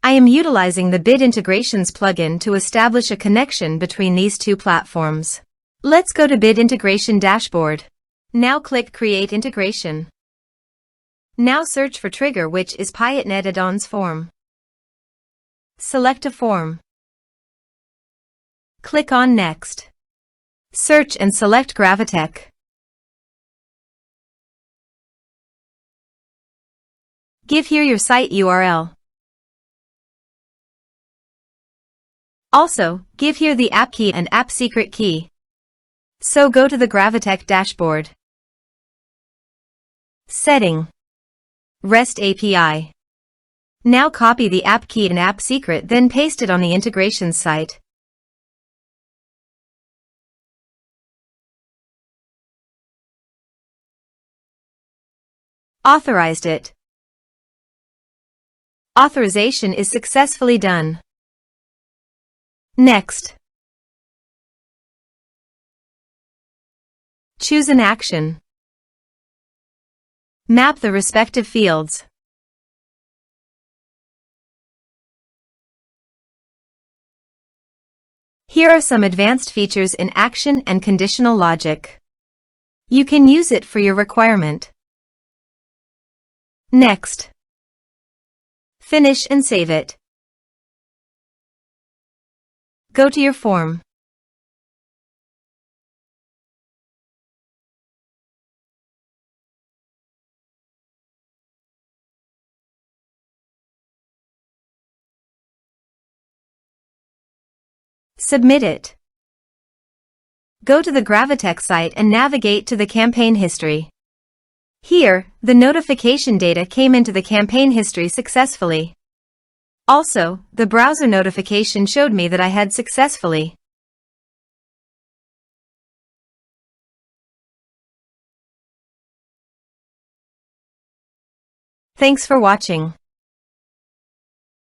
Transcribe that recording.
I am utilizing the Bid Integrations plugin to establish a connection between these two platforms. Let's go to Bid Integration Dashboard. Now click Create Integration. Now search for trigger, which is Piotnet Addons form. Select a form. Click on Next. Search and select Gravitec. Give here your site URL. Also, give here the app key and app secret key. So go to the Gravitec dashboard. Setting. REST API. Now copy the app key and app secret, then paste it on the integrations site. Authorized it. Authorization is successfully done. Next. Choose an action. Map the respective fields. Here are some advanced features in action and conditional logic. You can use it for your requirement. Next. Finish and save it. Go to your form. Submit it. Go to the Gravitec site and navigate to the campaign history. Here, the notification data came into the campaign history successfully. Also, the browser notification showed me that I had successfully. Thanks for watching.